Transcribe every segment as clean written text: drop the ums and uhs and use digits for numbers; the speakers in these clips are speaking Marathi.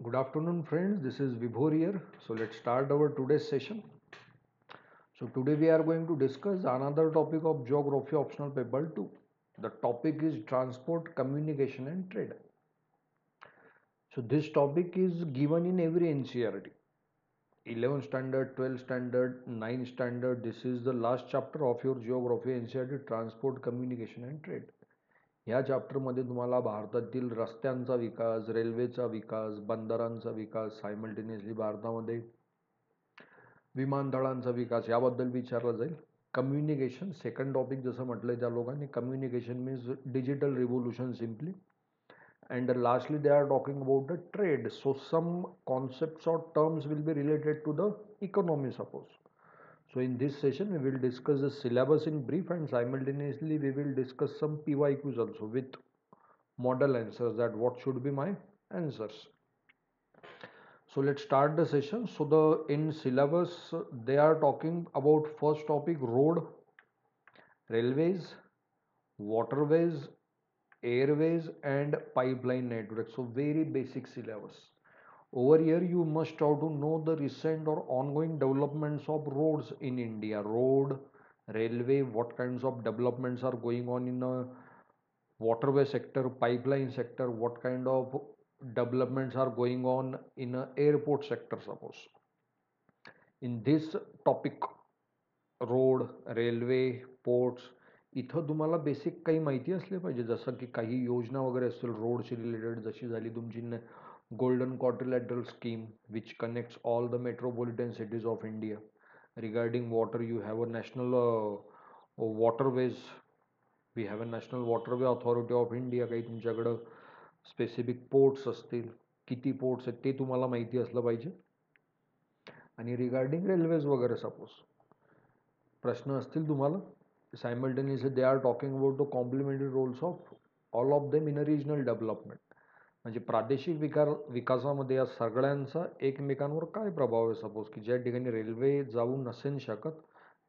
Good afternoon, friends. This is Vibhor here. So let's start our today's session. So today we are going to discuss another topic of geography optional paper 2. The topic is transport, communication and trade. So this topic is given in every NCERT. 11th standard, 12th standard, 9th standard. This is the last chapter of your geography NCERT transport, communication and trade. ह्या चॅप्टरमध्ये तुम्हाला भारतातील रस्त्यांचा विकास, रेल्वेचा विकास, बंदरांचा विकास, सायमल्टेनियसली भारतामध्ये विमानतळांचा विकास याबद्दल विचारलं जाईल. कम्युनिकेशन सेकंड टॉपिक जसं म्हटलंय त्या लोकांनी, communication means digital revolution simply. And lastly, they are talking about the trade. So some concepts or terms will be related to the economy, suppose. So in this session, we will discuss the syllabus in brief and simultaneously we will discuss some PYQs also with model answers that what should be my answers. So let's start the session. So the in syllabus they are talking about first topic road, railways, waterways, airways and pipeline network. So very basic syllabus. Over here you must have to know the recent or ongoing developments of roads in India. Road, railway, what kinds of developments are going on in a waterway sector, pipeline sector, what kind of developments are going on in a airport sector, suppose. In this topic road, railway, ports, इथं तुम्हाला बेसिक काही माहिती असले पाहिजे, जसं की काही योजना वगैरे असतील रोडशी रिलेटेड, जशी झाली तुमची golden quadrilateral scheme which connects all the metropolitan cities of India. Regarding water you have a national waterways, we have a national waterway authority of India. काही तुमच्याकडं स्पेसिफिक पोर्ट्स असतील, किती पोर्ट्स आहेत ते तुम्हाला माहिती असलं पाहिजे. आणि रिगार्डिंग रेल्वेज वगैरे सपोज प्रश्न असतील तुम्हाला, simultaneously they are talking about the complementary roles of all of them in a regional development. म्हणजे प्रादेशिक विकासामध्ये या सगळ्यांचा एकमेकांवर काय प्रभाव आहे. सपोज की ज्या ठिकाणी रेल्वे जाऊ नसेल शकत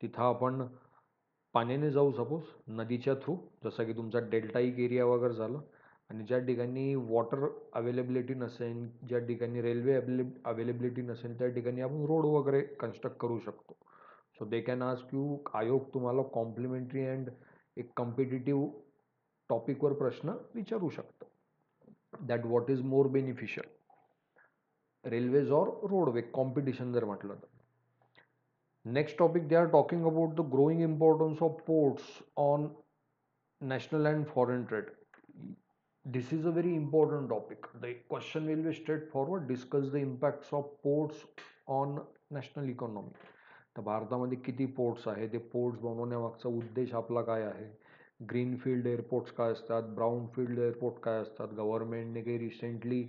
तिथं आपण पाण्याने जाऊ, सपोज नदीच्या थ्रू, जसं की तुमचा डेल्टाईक एरिया वगैरे झालं. आणि ज्या ठिकाणी वॉटर अवेलेबिलिटी नसेल, ज्या ठिकाणी रेल्वे अवेलेबिलिटी नसेल त्या ठिकाणी आपण रोड वगैरे कन्स्ट्रक्ट करू शकतो. So they can ask you, आयोग तुम्हाला कॉम्प्लिमेंटरी अँड एक कॉम्पिटिटिव्ह टॉपिकवर प्रश्न विचारू शकतं. That what is more beneficial, railways or roadway, competition जर म्हटलं तर. Next topic they are talking about the growing importance of ports on national and foreign trade. This is a very important topic. The question will be straightforward. Discuss the impacts of ports on national economy. तर भारतामध्ये किती पोर्ट्स आहे, ते पोर्ट्स बनवण्यामागचा उद्देश आपला काय आहे, ग्रीनफील्ड एअरपोर्ट्स काय असतात, ब्राऊनफील्ड एअरपोर्ट काय असतात, गव्हर्नमेंटने काही रिसेंटली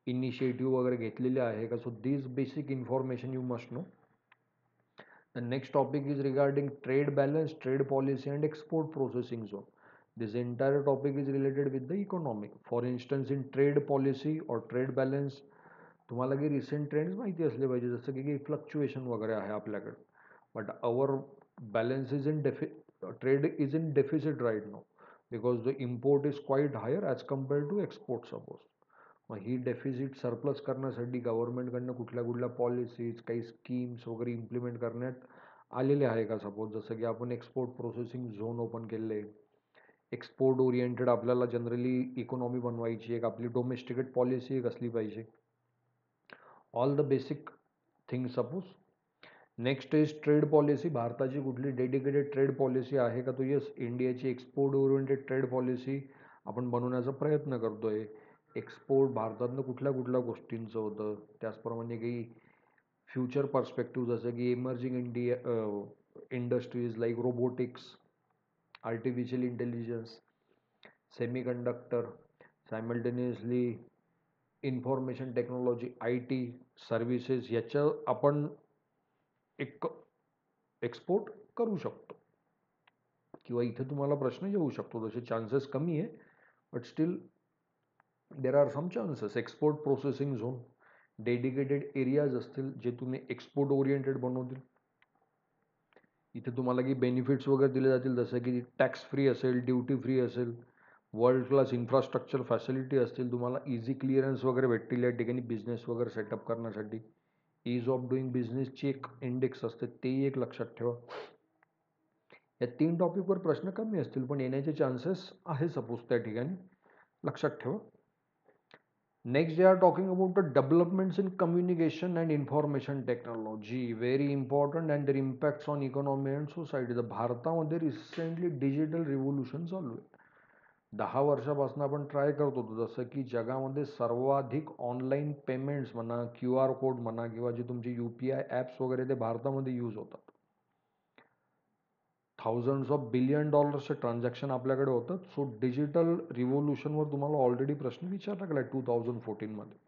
इनिशिएटिव्ह वगैरे घेतलेले आहे का. So this basic information you must know. The next topic is regarding trade balance, trade policy and export processing zone. This entire topic is related with the economic. For instance, in trade policy or trade balance तुम्हाला काही रिसेंट ट्रेंड्स माहिती असले पाहिजे, जसं की काही फ्लक्च्युएशन वगैरे आहे आपल्याकडे. But our balance is in trade is in deficit right now because the import is quite higher as compared to export suppose. मग ही डेफिसिट सरप्लस करण्यासाठी गव्हर्नमेंटकडनं कुठल्या कुठल्या पॉलिसीज, काही स्कीम्स वगैरे इम्प्लिमेंट करण्यात आलेले आहे का. सपोज जसं की आपण एक्सपोर्ट प्रोसेसिंग झोन ओपन केले. एक्सपोर्ट ओरिएंटेड आपल्याला जनरली इकॉनॉमी बनवायची, एक आपली डोमेस्टिकेट पॉलिसी एक असली पाहिजे. All the basic thing suppose. Next is trade policy. भारताची कुठली डेडिकेटेड ट्रेड पॉलिसी आहे का. तो येस, इंडियाची एक्सपोर्ट ओरिएंटेड ट्रेड पॉलिसी आपण बनवण्याचा प्रयत्न करतोय. एक्सपोर्ट भारतातनं कुठल्या कुठल्या गोष्टींचं होतं, त्याचप्रमाणे काही फ्युचर पर्स्पेक्टिव्ह जसं की emerging industries like robotics, artificial intelligence, semiconductor, simultaneously information technology, IT, services, याचं आपण एक एक्सपोर्ट करू शकतो. किंवा इथे तुम्हाला प्रश्न येऊ शकतो, तसे चान्सेस कमी आहे but still there are some chances. Export processing zone, dedicated areas असतील जे तुम्ही एक्सपोर्ट ओरिएंटेड बनवतील. इथे तुम्हाला की बेनिफिट्स वगैरे दिले जातील, जसं की टॅक्स फ्री असेल, ड्युटी फ्री असेल, वर्ल्ड क्लास इन्फ्रास्ट्रक्चर फॅसिलिटी असतील, तुम्हाला इझी क्लिअरन्स वगैरे भेटतील या ठिकाणी बिझनेस वगैरे सेटअप करण्यासाठी. ईज ऑफ डुईंग बिझनेसची एक इंडेक्स असते, तेही एक लक्षात ठेवा. या 3 टॉपिकवर प्रश्न कमी असतील, पण येण्याचे चान्सेस आहे सपोज त्या ठिकाणी, लक्षात ठेवा. Next, they are talking about the developments in communication and information technology. Very important and their impacts on economy and society. तर भारतामध्ये रिसेंटली डिजिटल रिव्होल्युशन चालू आहे. 10 वर्षापासून आपण ट्राय करत होतो, जसं की जगामध्ये सर्वाधिक ऑनलाईन पेमेंट्स म्हणा, QR कोड म्हणा, किंवा जे तुमचे UPI ॲप्स वगैरे ते भारतामध्ये यूज होतात. थाउजंड्स ऑफ बिलियन डॉलर्सचे ट्रान्झॅक्शन आपल्याकडे होतात. सो डिजिटल रिव्होल्युशनवर तुम्हाला ऑलरेडी प्रश्न विचारला गेला आहे 2014मध्ये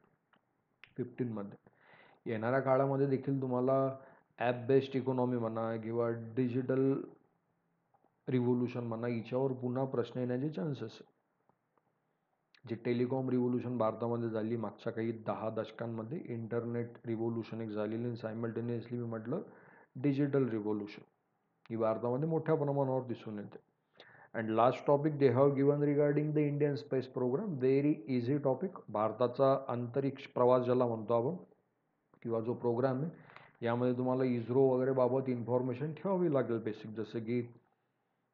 15मध्ये. येणाऱ्या काळामध्ये देखील तुम्हाला ॲप बेस्ड इकॉनॉमी म्हणा किंवा डिजिटल रिव्होल्युशन म्हणा, हिच्यावर पुन्हा प्रश्न येण्याचे चान्सेस आहे. जे टेलिकॉम रिव्होल्युशन भारतामध्ये झाली मागच्या काही 10 दशकांमध्ये, इंटरनेट रिव्होल्युशन एक झालेली, आणि सायमल्टेनियसली मी म्हटलं डिजिटल रिव्होल्युशन, ही भारतामध्ये मोठ्या प्रमाणावर दिसून येते. And last topic they have given regarding the Indian space programme. Very easy topic. भारताचा अंतरिक्ष प्रवास ज्याला म्हणतो आपण, किंवा जो प्रोग्राम आहे, यामध्ये तुम्हाला इस्रो वगैरे बाबत इन्फॉर्मेशन ठेवावी लागेल बेसिक. जसं की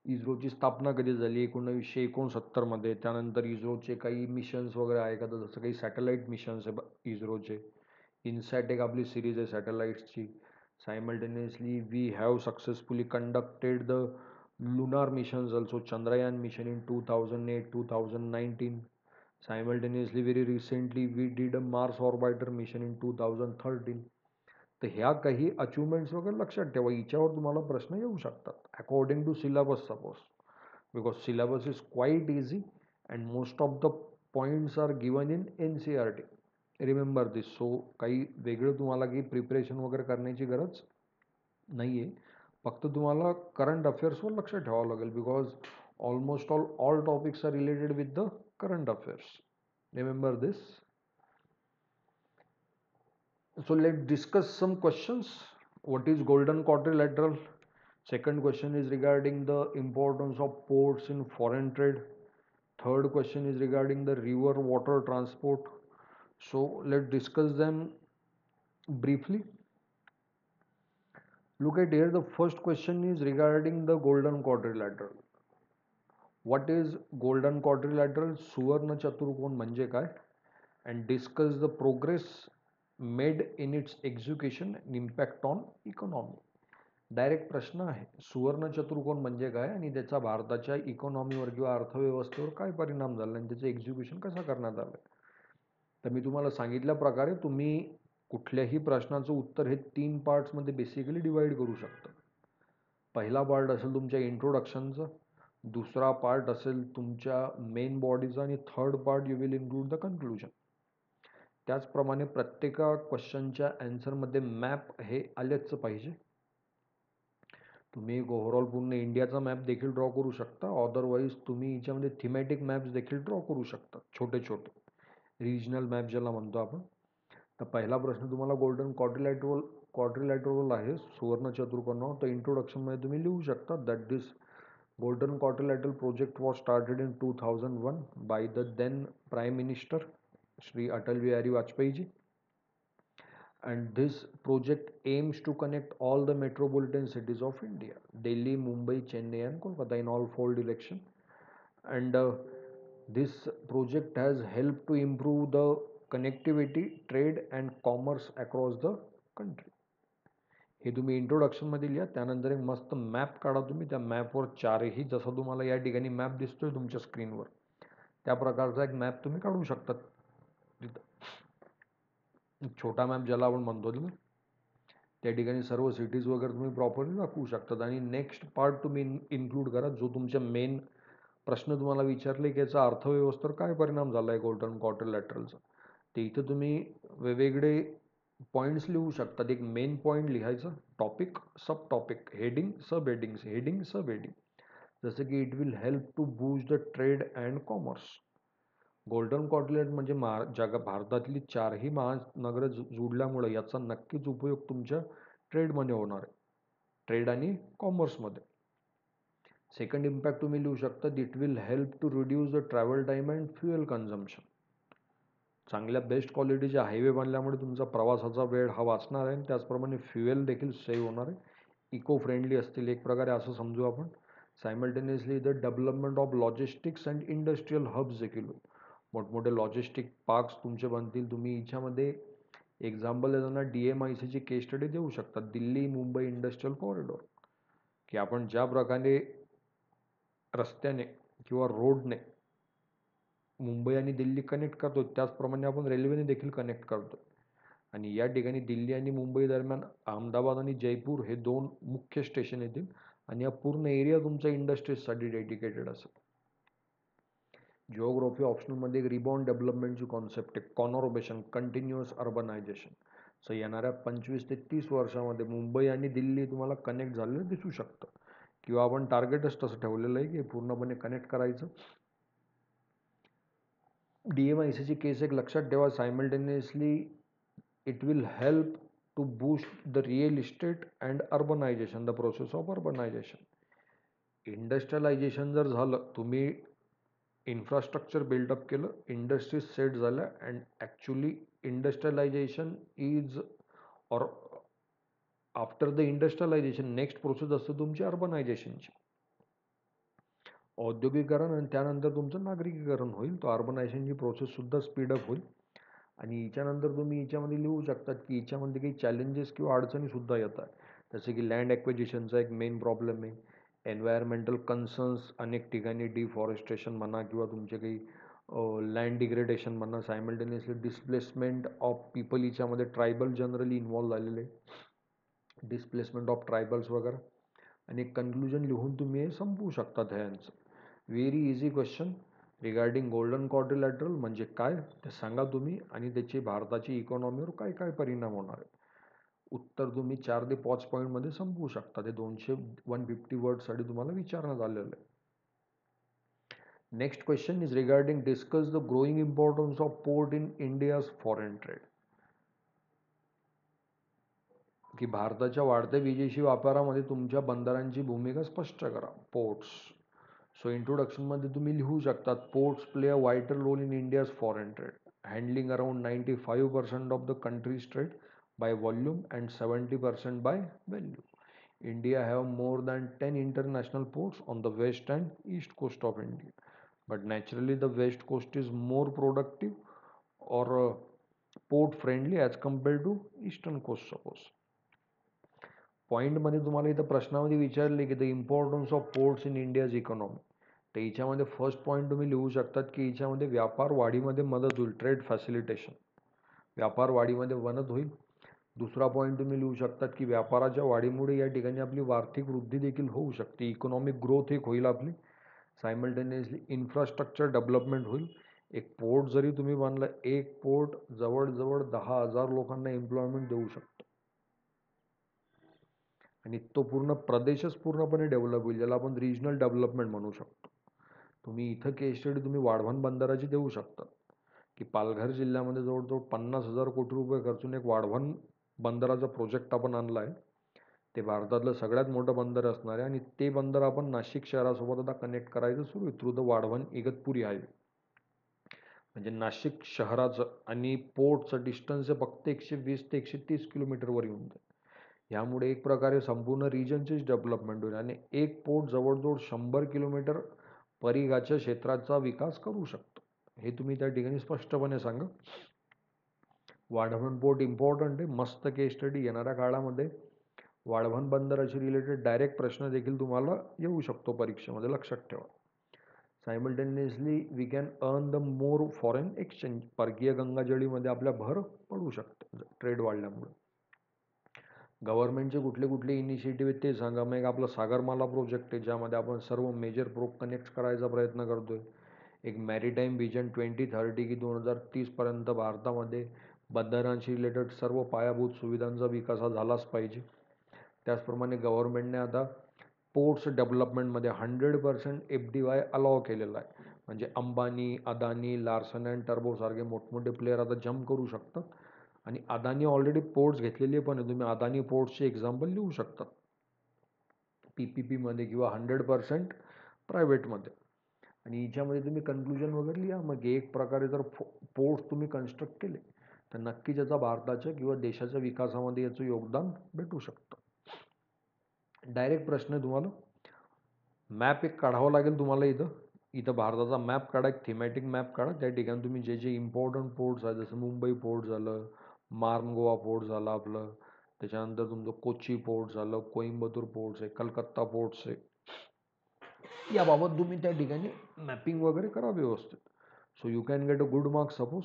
इस्रोची स्थापना कधी झाली 1969मध्ये, त्यानंतर इस्रोचे काही मिशन्स वगैरे आहे का, तर जसं काही सॅटेलाईट मिशन्स आहे इस्रोचे. इनसॅट एक आपली सिरीज आहे सॅटेलाइट्सची. Simultaneously we have successfully conducted the lunar missions also, Chandrayaan mission in 2008, 2019. Simultaneously, very recently, we did a Mars orbiter mission in 2013. तर ह्या काही अचिव्हमेंट्स वगैरे लक्षात ठेवा, हिच्यावर तुम्हाला प्रश्न येऊ शकतात according to syllabus suppose, because syllabus is quite easy and most of the points are given in NCERT. Remember this. So काही वेगळं तुम्हाला काही प्रिपरेशन वगैरे करण्याची गरज नाही आहे. फक्त तुम्हाला करंट अफेअर्सवर लक्ष ठेवावं लागेल, because almost all topics are related with the current affairs. Remember this. So let's discuss some questions. What is golden quadrilateral? Second question is regarding the importance of ports in foreign trade. Third question is regarding the river water transport. So let's discuss them briefly. Look at here, the first question is regarding the golden quadrilateral. What is golden quadrilateral? सुवर्ण चतुर्कोन म्हणजे काय? And discuss the progress made in its execution and impact on economy. Direct प्रश्न आहे, सुवर्ण चतुर्कोन म्हणजे काय आणि त्याचा भारताच्या इकॉनॉमीवर किंवा अर्थव्यवस्थेवर काय परिणाम झाला आणि त्याचं एक्झिक्युशन कसं करण्यात आलं. तर मी तुम्हाला सांगितल्या प्रकारे तुम्ही कुठल्याही प्रश्नाचं उत्तर हे 3 पार्ट्समध्ये बेसिकली डिवाइड करू शकता. पहिला पार्ट असेल तुमच्या इंट्रोडक्शनचं, दुसरा पार्ट असेल तुमच्या मेन बॉडीचा, आणि third part you will include the conclusion. त्याचप्रमाणे प्रत्येक क्वेश्चनच्या आन्सरमध्ये मॅप हे आलेच पाहिजे. तुम्ही ओव्हरऑल पूर्ण इंडियाचा मॅप देखील ड्रॉ करू शकता, अदरवाईज तुम्ही याच्यामध्ये थीमॅटिक मॅप्स देखील ड्रॉ करू शकता, छोटे छोटे रिजनल मॅप ज्याला म्हणतो आपण. तर पहिला प्रश्न तुम्हाला गोल्डन क्वाड्रिलॅटरल आहे, सुवर्ण चतुर्कोन. तर इंट्रोडक्शनमध्ये तुम्ही लिहू शकता that this golden quadrilateral project was started in 2001 by the then Prime Minister Shri Atal Bihari Vajpayee ji, and this project aims to connect all the metropolitan cities of India, Delhi, Mumbai, Chennai and Kolkata, in all 4 directions. And this project has helped to improve the connectivity, trade and commerce across the country. हे तुम्ही इंट्रोडक्शनमध्ये लिहा. त्यानंतर एक मस्त मॅप काढा तुम्ही. त्या मॅपवर चारही, जसं तुम्हाला या ठिकाणी मॅप दिसतोय तुमच्या स्क्रीनवर, त्या प्रकारचा एक मॅप तुम्ही काढू शकता. छोटा मॅप ज्याला आपण म्हणतो ना, त्या ठिकाणी सर्व सिटीज वगैरे तुम्ही प्रॉपरली दाखवू शकतात. आणि नेक्स्ट पार्ट तुम्ही इन्क्लूड करा, जो तुमच्या मेन प्रश्न तुम्हाला विचारले की याचा अर्थव्यवस्थेवर काय परिणाम झाला आहे गोल्डन क्वाड्रिलॅटरलचा. ते इथं तुम्ही वेगवेगळे पॉईंट्स लिहू शकतात. एक मेन पॉईंट लिहायचं, topic, sub topic, heading, sub headings, heading, sub heading. जसं की it will help to boost the trade and commerce. Golden quadrilateral म्हणजे भारतातली चारही महानगरं जोडल्यामुळे याचा नक्कीच उपयोग तुमच्या ट्रेडमध्ये होणार आहे, ट्रेड आणि कॉमर्समध्ये. सेकंड इम्पॅक्ट तुम्ही लिहू शकता, it will help to reduce the travel time and fuel consumption. चांगल्या बेस्ट क्वालिटीचे हायवे बनल्यामुळे तुमचा प्रवासाचा वेळ हा वाचणार आहे आणि त्याचप्रमाणे फ्युएल देखील सेव्ह होणार आहे, इको फ्रेंडली असतील एक प्रकारे असं समजू आपण. Simultaneously the development of logistics and industrial hubs देखील होईल. मोठमोठे लॉजिस्टिक पार्क्स तुमचे बनतील. तुम्ही याच्यामध्ये एक्झाम्पल देताना DMICची केस स्टडी देऊ शकता, दिल्ली मुंबई इंडस्ट्रियल कॉरिडॉर, की आपण ज्या प्रकारे रस्त्याने किंवा रोडने मुंबई आणि दिल्ली कनेक्ट करतो त्याचप्रमाणे आपण रेल्वेने देखील कनेक्ट करतो. आणि या ठिकाणी दिल्ली आणि मुंबई दरम्यान अहमदाबाद आणि जयपूर हे 2 मुख्य स्टेशन येतील आणि हा पूर्ण एरिया तुमचा इंडस्ट्रीजसाठी डेडिकेटेड असेल. जिओग्राफी ऑप्शनलमध्ये एक रिबॉर्न डेव्हलपमेंटची कॉन्सेप्ट आहे, कॉनॉर्बेशन, कंटिन्युअस अर्बनायझेशन. सो येणाऱ्या 25 ते 30 वर्षामध्ये मुंबई आणि दिल्ली तुम्हाला कनेक्ट झालेलं दिसू शकतं, किंवा आपण टार्गेटच तसं ठेवलेलं आहे की पूर्णपणे कनेक्ट करायचं. DMICची केस एक लक्षात ठेवा, simultaneously it will help to boost the real estate and urbanisation, the process of urbanisation. Industrialisation जर झालं, तुम्ही इन्फ्रास्ट्रक्चर बिल्डअप केलं, इंडस्ट्रीज सेट झाल्या, and actually industrialisation is or after the industrialisation next process असते तुमची अर्बनायझेशनची. औद्योगिकरण आणि त्यानंतर तुमचं नागरिकीकरण होईल. तो अर्बनायझेशनची प्रोसेससुद्धा स्पीडअप होईल. आणि याच्यानंतर तुम्ही याच्यामध्ये लिहू शकतात की याच्यामध्ये काही चॅलेंजेस किंवा अडचणीसुद्धा येतात, जसे की लँड ॲक्विजिशनचा एक मेन प्रॉब्लेम आहे, एन्व्हायरमेंटल कन्सर्न्स अनेक ठिकाणी, डिफॉरेस्टेशन म्हणा किंवा तुमचे काही लँड डिग्रेडेशन म्हणा, सायमल्टेनियसली डिस्प्लेसमेंट ऑफ पीपल, याच्यामध्ये ट्रायबल जनरली इन्व्हॉल्व झालेले आहे, डिस्प्लेसमेंट ऑफ ट्रायबल्स वगैरे. आणि कन्क्लुजन लिहून तुम्ही हे संपवू शकतात ह्यांचं. Very easy question regarding golden quadrilateral म्हणजे काय ते सांगा तुम्ही, आणि त्याची भारताची इकॉनॉमीवर काय काय परिणाम होणार आहे. उत्तर तुम्ही 4 ते 5 पॉईंटमध्ये संपवू शकता. ते 150 वर्डसाठी तुम्हाला विचारण्यात आलेलं आहे. Next question is regarding discuss the growing importance of port in India's foreign trade, की भारताच्या वाढत्या विदेशी व्यापारामध्ये तुमच्या बंदरांची भूमिका स्पष्ट करा, पोर्ट्स. सो इंट्रोडक्शनमध्ये तुम्ही लिहू शकतात, ports play a vital role in India's foreign trade, handling around 95% of the country's trade by volume and 70% by value. India have more than 10 international ports on the west and east coast of India. But naturally the west coast is more productive or port friendly as compared to eastern coast suppose. पॉईंटमध्ये तुम्हाला इथं प्रश्नामध्ये विचारले की the importance of ports in India's economy, तर याच्यामध्ये फर्स्ट पॉईंट तुम्ही लिहू शकतात की याच्यामध्ये व्यापार वाढीमध्ये मदत होईल, ट्रेड फॅसिलिटेशन, व्यापार वाढीमध्ये मदत होईल. दुसरा पॉईंट तुम्ही लिहू शकतात की व्यापाराच्या वाढीमुळे या ठिकाणी आपली आर्थिक वृद्धी देखील होऊ शकते, इकॉनॉमिक ग्रोथ एक होईल आपली. सायमल्टेनियसली इन्फ्रास्ट्रक्चर डेव्हलपमेंट होईल. एक पोर्ट जरी तुम्ही बांधलं, एक पोर्ट जवळजवळ 10,000 लोकांना एम्प्लॉयमेंट देऊ शकतो आणि तो पूर्ण प्रदेशच पूर्णपणे डेव्हलप होईल, ज्याला आपण रिजनल डेव्हलपमेंट म्हणू शकतो. तुम्ही इथं केस स्टडी तुम्ही वाढवण बंदराची देऊ शकता, की पालघर जिल्ह्यामध्ये जवळजवळ 50,000 कोटी रुपये खर्चून एक वाढवण बंदराचा प्रोजेक्ट आपण आणला आहे. ते भारतातलं सगळ्यात मोठं बंदर असणार आहे आणि ते बंदर आपण नाशिक शहरासोबत आता कनेक्ट करायचं सुरू आहे through the Vadhavan Igatpuri highway. म्हणजे नाशिक शहराचं आणि पोर्टचं डिस्टन्स आहे फक्त 120 ते 130 किलोमीटरवर येऊन जाईल. यामुळे एक प्रकारे संपूर्ण रिजनचीच डेव्हलपमेंट होईल आणि एक पोर्ट जवळजवळ 100 किलोमीटर परिघाच्या क्षेत्राचा विकास करू शकतो, हे तुम्ही त्या ठिकाणी स्पष्टपणे सांगा. वाढवण पोर्ट इम्पॉर्टंट आहे, मस्त केस स्टडी. येणाऱ्या काळामध्ये वाढवण बंदराशी रिलेटेड डायरेक्ट प्रश्न देखील तुम्हाला येऊ शकतो परीक्षेमध्ये, लक्षात ठेवा. Simultaneously we can earn the more foreign exchange, परकीय गंगाजळीमध्ये आपल्या भर पडू शकते ट्रेड वाढल्यामुळे. गव्हर्नमेंटचे कुठले कुठले इनिशिएटिव्ह आहेत ते सांगा. मग एक आपला सागरमाला प्रोजेक्ट आहे, ज्यामध्ये आपण सर्व मेजर प्रोप कनेक्ट करायचा प्रयत्न करतोय. एक मॅरीटाईम व्हिजन 2030 की 2030पर्यंत भारतामध्ये बंदरांशी रिलेटेड सर्व पायाभूत सुविधांचा विकास हा झालाच पाहिजे. त्याचप्रमाणे गव्हर्नमेंटने आता पोर्ट्स डेव्हलपमेंटमध्ये 100% FDI अलाव केलेला आहे. म्हणजे Ambani, Adani, Larsen and turbo सारखे मोठमोठे प्लेयर आता जम्प करू शकतात. आणि अदानी ऑलरेडी पोर्ट्स घेतलेले पण आहे, तुम्ही अदानी पोर्ट्सचे एक्झाम्पल लिहू शकतात. PPPमध्ये किंवा 100% प्रायव्हेटमध्ये. आणि याच्यामध्ये तुम्ही कन्क्लुजन वगैरे लिहा. मग एक प्रकारे जर पोर्ट्स तुम्ही कन्स्ट्रक्ट केले तर नक्कीच याचा भारताच्या किंवा देशाच्या विकासामध्ये याचं योगदान भेटू शकतं. डायरेक्ट प्रश्न आहे तुम्हाला, मॅप एक काढावा लागेल तुम्हाला. इथं भारताचा मॅप काढा, एक थीमॅटिक मॅप काढा. त्या ठिकाणी तुम्ही जे जे इम्पॉर्टंट पोर्ट्स आहेत, जसं मुंबई पोर्ट झालं, मार्गोवा पोर्ट झालं आपलं, त्याच्यानंतर तुमचं कोची पोर्ट झालं, कोइंबतूर पोर्ट्स आहे, कलकत्ता पोर्ट्स आहे, याबाबत तुम्ही त्या ठिकाणी मॅपिंग वगैरे करा व्यवस्थित. So you can get a good mark. Suppose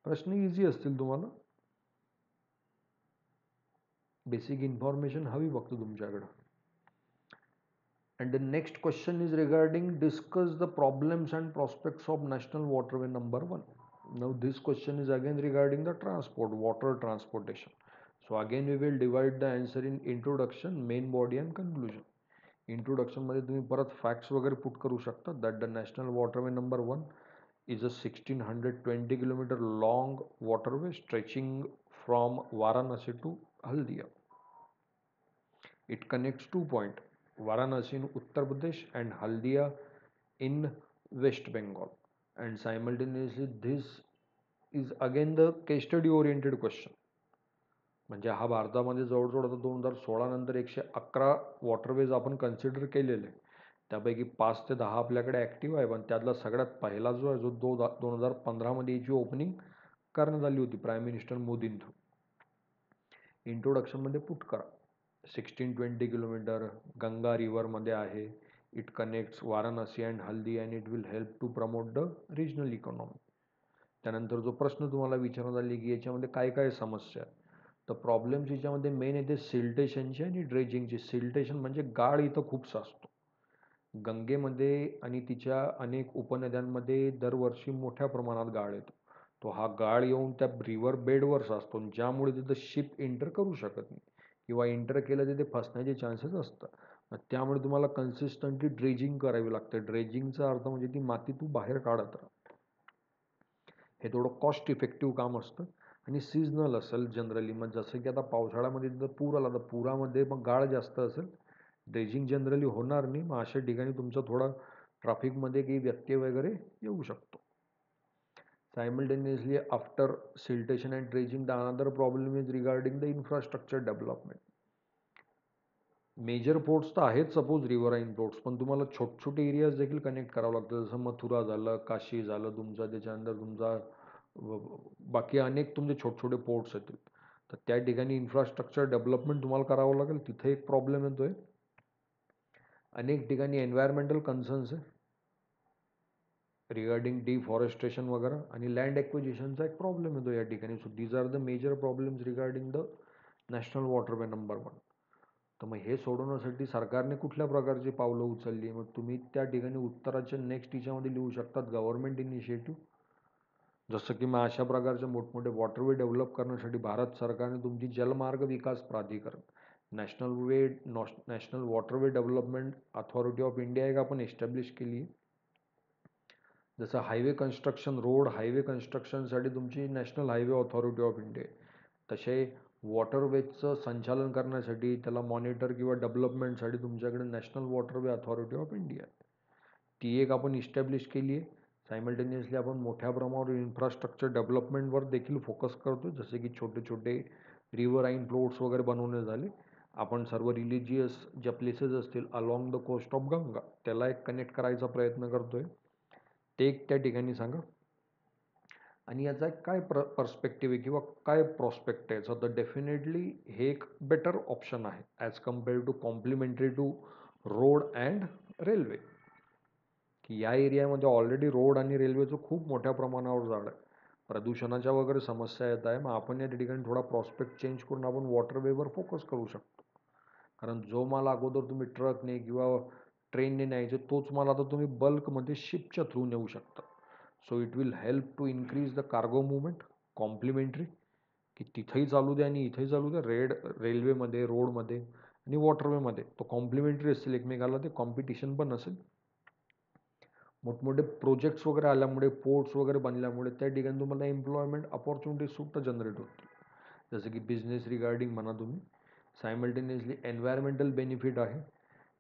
प्रश्न इझी असतील तुम्हाला, बेसिक इन्फॉर्मेशन हवी फक्त तुमच्याकडं. And the next question is regarding discuss the problems and prospects of National Waterway number 1. Now this question is again regarding the transport, water transportation. So again we will divide the answer in introduction, main body and conclusion. Introduction मध्ये तुम्ही परत facts वगैरे put करू शकता that the National Waterway number 1 is a 1620 kilometer long waterway stretching from Varanasi to Haldia. It connects 2 points, Varanasi in Uttar Pradesh and Haldia in West Bengal. And simultaneously this is again the case study oriented question. म्हणजे हा भारतामध्ये जवळजवळ आता 2016 नंतर 111 वॉटरवेज आपण कन्सिडर केलेले, त्यापैकी 5 ते 10 आपल्याकडे ॲक्टिव्ह आहे. पण त्यातला सगळ्यात पहिला जो आहे, जो 2015मध्ये याची ओपनिंग करण्यात आली होती प्राईम मिनिस्टर मोदीं थ्रू. इंट्रोडक्शनमध्ये पुट करा 1620 किलोमीटर गंगा रिव्हरमध्ये आहे. It connects Varanasi and Haldia and it will help to promote the regional economy. त्यानंतर जो प्रश्न तुम्हाला विचारण्यात आली की याच्यामध्ये काय काय समस्या आहे, तर प्रॉब्लेम्स याच्यामध्ये मेन येते सिल्टेशनची आणि ड्रेजिंगची. सिल्टेशन म्हणजे गाळ इथं खूप साचतो गंगेमध्ये आणि तिच्या अनेक उपनद्यांमध्ये. दरवर्षी मोठ्या प्रमाणात गाळ येतो. तो हा गाळ येऊन त्या रिव्हर बेडवर साचतो, ज्यामुळे तिथं शिप एंटर करू शकत नाही किंवा एंटर केलं तर ते फसण्याचे चान्सेस असतात. त्यामुळे तुम्हाला कन्सिस्टंटली ड्रेजिंग करावी लागते. ड्रेजिंगचा अर्थ म्हणजे ती माती तू बाहेर काढत राहा. हे थोडं कॉस्ट इफेक्टिव्ह काम असतं आणि सीझनल असेल जनरली. मग जसं की आता पावसाळ्यामध्ये तिथं पूर आला तर पुरामध्ये मग गाळ जास्त असेल, ड्रेजिंग जनरली होणार नाही. मग अशा ठिकाणी तुमचा थोडा ट्रॅफिकमध्ये काही व्यत्यय वगैरे येऊ शकतो. Simultaneously after siltation and dredging, the another problem is regarding the infrastructure development. Major ports तर आहेत सपोज रिव्हराईन पोर्ट्स, पण तुम्हाला छोटे एरियाज देखील कनेक्ट करावं लागतं. जसं मथुरा झालं, काशी झालं तुमचं, त्याच्यानंतर तुमचा बाकी अनेक तुमचे छोटे पोर्ट्स आहेत. तर त्या ठिकाणी इन्फ्रास्ट्रक्चर डेव्हलपमेंट तुम्हाला करावं लागेल. तिथे एक प्रॉब्लेम येतोय. अनेक ठिकाणी एन्व्हायरमेंटल कन्सर्न्स आहे रिगार्डिंग डिफॉरेस्टेशन वगैरे, आणि लँड ॲक्विजिशनचा एक प्रॉब्लेम येतो या ठिकाणी. So these are the major problems regarding the national waterway number 1. तर मग हे सोडवण्यासाठी सरकारने कुठल्या प्रकारची पावलं उचलली, मग तुम्ही त्या ठिकाणी उत्तराच्या नेक्स्ट याच्यामध्ये लिहू शकतात गव्हर्नमेंट इनिशिएटिव्ह. जसं की मग अशा प्रकारचे मोठमोठे वॉटरवे डेव्हलप करण्यासाठी भारत सरकारने तुमची जलमार्ग विकास प्राधिकरण, national waterway development authority of India एक आपण एस्टॅब्लिश केली आहे. जसं हायवे कन्स्ट्रक्शन, रोड हायवे कन्स्ट्रक्शनसाठी तुमची national highway authority of India आहे, तसे वॉटरवेजचं संचालन करण्यासाठी, त्याला मॉनिटर किंवा डेव्हलपमेंटसाठी तुमच्याकडे national waterway authority of India आहे. ती एक आपण इस्टॅब्लिश केली आहे. सायमल्टेनियसली आपण मोठ्या प्रमाणावर इन्फ्रास्ट्रक्चर डेव्हलपमेंटवर देखील फोकस करतो. जसे की छोटे रिव्हराईन फ्लोट्स वगैरे बनवणे झाले. आपण सर्व रिलिजियस ज्या प्लेसेस असतील along the coast of Ganga, त्याला एक कनेक्ट करायचा प्रयत्न करतोय. ते एक त्या ठिकाणी सांगा. आणि याचा एक काय पर्स्पेक्टिव्ह आहे किंवा काय प्रॉस्पेक्ट आहे, तर डेफिनेटली हे एक बेटर ऑप्शन आहे as compare to complementary to road and railway. की या एरियामध्ये ऑलरेडी रोड आणि रेल्वेचं खूप मोठ्या प्रमाणावर जाळ आहे. प्रदूषणाच्या वगैरे समस्या येत आहे. मग आपण या ठिकाणी थोडा प्रॉस्पेक्ट चेंज करून आपण वॉटरवेवर फोकस करू शकतो. कारण जो माल अगोदर तुम्ही ट्रकने किंवा ट्रेनने न्यायचे, तोच माल आता तुम्ही बल्कमध्ये शिपच्या थ्रू नेऊ शकता. So it will help to increase the cargo movement. Complementary की तिथेही चालू द्या आणि इथेही चालू द्या, रेल्वेमध्ये, रोडमध्ये आणि वॉटरवेमध्ये. तो कॉम्प्लिमेंटरी असेल एकमेकाला, ते कॉम्पिटिशन पण असेल. मोठमोठे प्रोजेक्ट्स वगैरे आल्यामुळे, पोर्ट्स वगैरे बनल्यामुळे त्या ठिकाणी तुम्हाला एम्प्लॉयमेंट अपॉर्च्युनिटीज सुद्धा जनरेट होतील. जसं की बिझनेस रिगार्डिंग म्हणा तुम्ही, सायमल्टेनियसली एन्व्हायरमेंटल बेनिफिट आहे.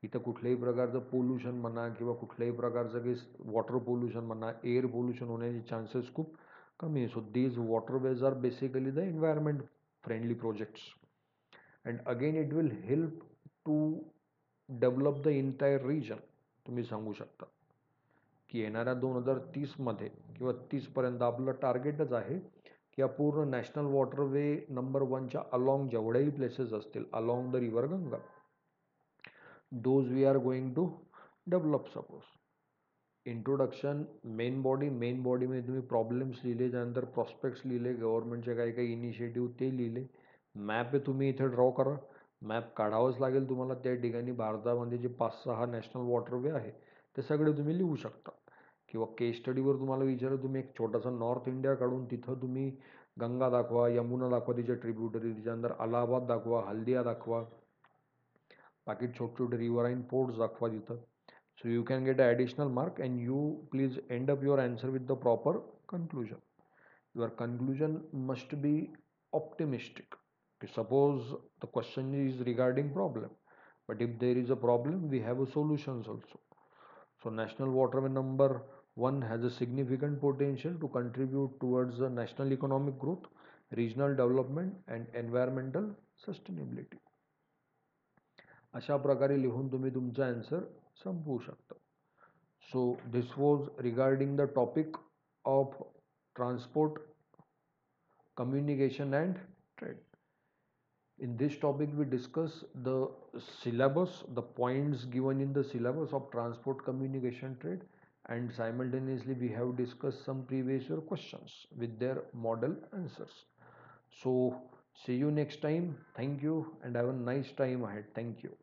इथं कुठल्याही प्रकारचं पोल्युशन म्हणा किंवा कुठल्याही प्रकारचं काही वॉटर पोल्युशन म्हणा, एअर पोल्युशन होण्याचे चान्सेस खूप कमी आहे. So these waterways are basically the environment friendly projects. And again it will help to develop the entire region. तुम्ही सांगू शकता की येणाऱ्या 2030मध्ये किंवा 30पर्यंत आपलं टार्गेटच आहे की या पूर्ण नॅशनल वॉटरवे नंबर 1च्या अलॉंग जेवढ्याही प्लेसेस असतील along the river Ganga, those we are going to develop. Suppose introduction, main बॉडीमध्ये तुम्ही प्रॉब्लेम्स लिहिले, त्यानंतर प्रॉस्पेक्ट्स लिहिले, गव्हर्नमेंटचे काही काही इनिशिएटिव्ह ते लिहिले, मॅप तुम्ही इथे ड्रॉ करा. मॅप काढावंच लागेल तुम्हाला. त्या ठिकाणी भारतामध्ये जे 5-6 नॅशनल वॉटरवे आहे ते सगळे तुम्ही लिहू शकता. किंवा केस स्टडीवर तुम्हाला विचारलं, तुम्ही एक छोटासा नॉर्थ इंडिया काढून तिथं तुम्ही गंगा दाखवा, यमुना दाखवा, तिच्या ट्रिब्युटरी, त्याच्यानंतर अलाहाबाद दाखवा, हल्दिया दाखवा, बाकी छोटे छोटे रिव्हराईन पोर्ट्स दाखवा तिथं. So you can get an additional mark and you please end up your answer with the proper conclusion. Your conclusion must be optimistic. Suppose the question is regarding problem, but if there is a problem, we have a solutions also. So National Waterway number 1 has a significant potential to contribute towards the national economic growth, regional development and environmental sustainability. अशा प्रकारे लिहून तुम्ही तुमचा आन्सर संपवू शकता. So this was regarding the topic of transport, communication and trade. In this topic we discuss the syllabus, the points given in the syllabus of transport, communication, trade, and simultaneously we have discussed some previous year questions with their model answers. So see you next time. Thank you and have a nice time ahead. Thank you.